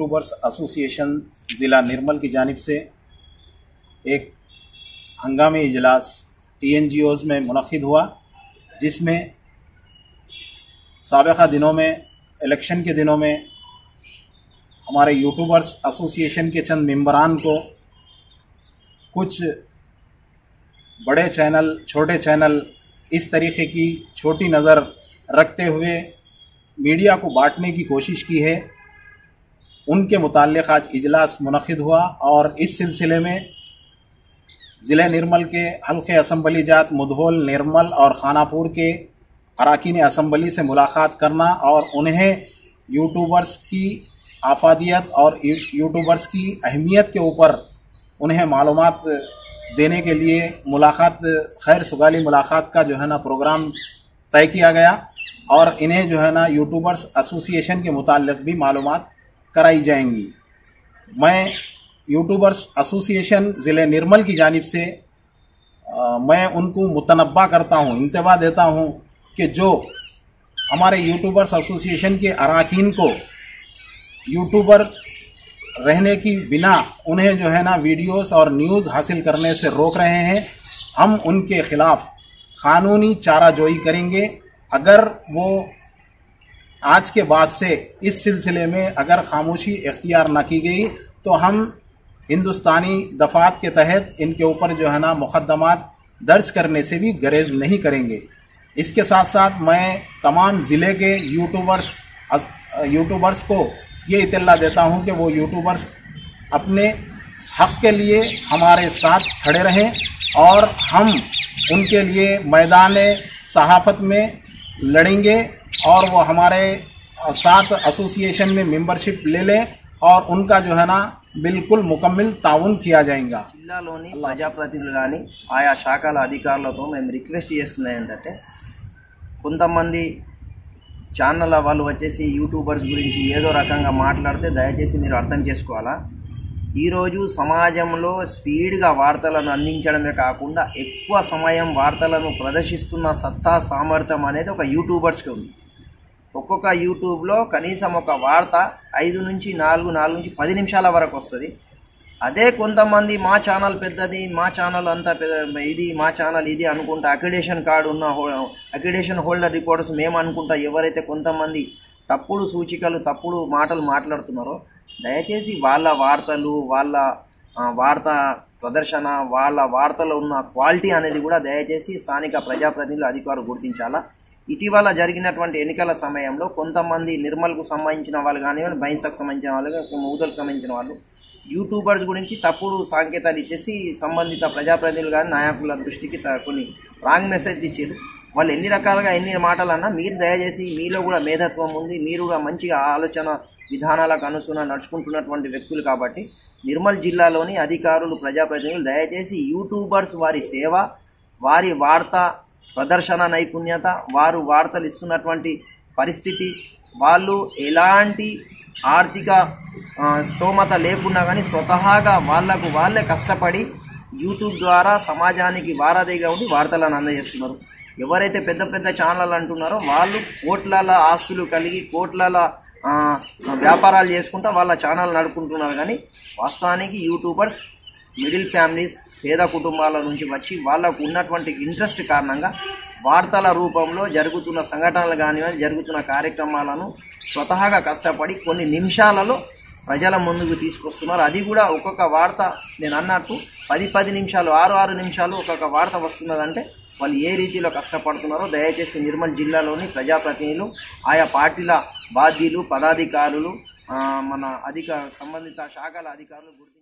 YouTubers association ज़िला निर्मल की जानिब से एक हंगामी इजलास TNGOs में मुनक़िद हुआ, जिसमें साबिक़ा दिनों में इलेक्शन के दिनों में हमारे यूट्यूबर्स एसोसिएशन के चंद मेंबरान को कुछ बड़े चैनल, छोटे चैनल इस तरीक़े की छोटी नज़र रखते हुए मीडिया को बांटने की कोशिश की है। उनके मुताल्लिक़ आज इजलास मुनक़िद हुआ और इस सिलसिले में ज़िले निर्मल के हल्के असम्बली जात मुधोल, निर्मल और खानापुर के अरकान असम्बली से मुलाकात करना और उन्हें यूट्यूबर्स की आफादियत और यूट्यूबर्स की अहमियत के ऊपर उन्हें मालूमात देने के लिए मुलाकात, खैर सुगाली मुलाकात का जो है ना प्रोग्राम तय किया गया और इन्हें जो है ना यूट्यूबर्स एसोसिएशन के मुताल्लिक़ भी मालूमात कराई जाएंगी। मैं यूट्यूबर्स एसोसिएशन ज़िले निर्मल की जानिब से मैं उनको मुतनब्बा करता हूँ, इंतबाह देता हूँ कि जो हमारे यूट्यूबर्स एसोसिएशन के अरकान को यूट्यूबर रहने की बिना उन्हें जो है ना वीडियोस और न्यूज़ हासिल करने से रोक रहे हैं, हम उनके ख़िलाफ़ क़ानूनी चाराजोई करेंगे। अगर वो आज के बाद से इस सिलसिले में अगर खामोशी इख्तियार न की गई तो हम हिंदुस्तानी दफ़ात के तहत इनके ऊपर जो है ना मुक़द्दमात दर्ज करने से भी गरेज नहीं करेंगे। इसके साथ साथ मैं तमाम ज़िले के यूट्यूबर्स को ये इत्तला देता हूँ कि वो यूट्यूबर्स अपने हक़ के लिए हमारे साथ खड़े रहें और हम उनके लिए मैदान सहाफ़त में लड़ेंगे और वो हमारे साथ एसोसिएशन में मेंबरशिप ले लें और उनका जो है ना बिल्कुल मुकम्मल ताउन किया जाएगा। జిల్లాలోని ప్రజాప్రతినిధులు కానీ ఆయా శాఖల అధికారులతో మేము రిక్వెస్ట్ చేస్తున్నాయి ఏంటంటే, కొంతమంది ఛానళ్ళ వాళ్ళు వచ్చేసి యూట్యూబర్స్ గురించి ఏదో రకంగా మాట్లాడితే దయచేసి మీరు అర్థం చేసుకోవాలా. ఈరోజు సమాజంలో స్పీడ్గా వార్తలను అందించడమే కాకుండా ఎక్కువ సమయం వార్తలను ప్రదర్శిస్తున్న సత్తా సామర్థ్యం అనేది ఒక యూట్యూబర్స్కి ఉంది. ఒక్కొక్క యూట్యూబ్లో కనీసం ఒక వార్త 5 నుంచి 4 నుంచి 10 నిమిషాల వరకు వస్తుంది. అదే కొంతమంది మా ఛానల్ పెద్దది, మా ఛానల్ అంతా ఇది, మా ఛానల్ ఇది అనుకుంటా అక్రిడేషన్ కార్డు ఉన్న అక్రిడేషన్ హోల్డర్ రిపోర్టర్స్ మేము అనుకుంటా ఎవరైతే కొంతమంది తప్పుడు సూచికలు, తప్పుడు మాటలు మాట్లాడుతున్నారో దయచేసి వాళ్ళ వార్తలు, వాళ్ళ వార్తా ప్రదర్శన, వాళ్ళ వార్తలో ఉన్న క్వాలిటీ అనేది కూడా దయచేసి స్థానిక ప్రజాప్రతినిధులు, అధికారులు గుర్తించాలా. ఇటీవల జరిగినటువంటి ఎన్నికల సమయంలో కొంతమంది నిర్మల్కు సంబంధించిన వాళ్ళు కానివ్వండి, బైన్సాకు సంబంధించిన వాళ్ళు, మూదలకు సంబంధించిన వాళ్ళు యూట్యూబర్స్ గురించి తప్పుడు సంకేతాలు ఇచ్చేసి సంబంధిత ప్రజాప్రతినిధులు కానీ నాయకుల దృష్టికి కొన్ని రాంగ్ మెసేజ్ ఇచ్చారు. వాళ్ళు ఎన్ని రకాలుగా ఎన్ని మాటలు అన్నా మీరు దయచేసి మీలో కూడా మేధత్వం ఉంది, మీరు కూడా మంచిగా ఆలోచన విధానాలకు అనుసరణ నడుచుకుంటున్నటువంటి వ్యక్తులు కాబట్టి నిర్మల్ జిల్లాలోని అధికారులు, ప్రజాప్రతినిధులు దయచేసి యూట్యూబర్స్ వారి సేవ, వారి వార్తా ప్రదర్శన నైపుణ్యత, వారు వార్తలు ఇస్తున్నటువంటి పరిస్థితి, వాళ్ళు ఎలాంటి ఆర్థిక స్తోమత లేకున్నా కానీ స్వతహాగా వాళ్లకు వాళ్ళే కష్టపడి యూట్యూబ్ ద్వారా సమాజానికి వారధిగా ఉండి వార్తలను అందజేస్తున్నారు. ఎవరైతే పెద్ద పెద్ద ఛానల్ అంటున్నారో వాళ్ళు కోట్ల ఆస్తులు కలిగి కోట్ల వ్యాపారాలు చేసుకుంటూ వాళ్ళ ఛానల్ నడుపుకుంటున్నారు. కానీ వాస్తవానికి యూట్యూబర్స్ మిడిల్ ఫ్యామిలీస్, పేద కుటుంబాల నుంచి వచ్చి వాళ్ళకు ఉన్నటువంటి ఇంట్రెస్ట్ కారణంగా వార్తల రూపంలో జరుగుతున్న సంఘటనలు కానివ్వండి, జరుగుతున్న కార్యక్రమాలను స్వతహాగా కష్టపడి కొన్ని నిమిషాలలో ప్రజల ముందుకు తీసుకొస్తున్నారు. అది కూడా ఒక్కొక్క వార్త నేను అన్నట్టు 10 నిమిషాలు, 6 నిమిషాలు ఒక్కొక్క వార్త వస్తున్నదంటే వాళ్ళు ఏ రీతిలో కష్టపడుతున్నారో దయచేసి నిర్మల్ జిల్లాలోని ప్రజాప్రతినిధులు, ఆయా పార్టీల బాధ్యులు, పదాధికారులు, మన సంబంధిత శాఖల అధికారులు గుర్తించారు.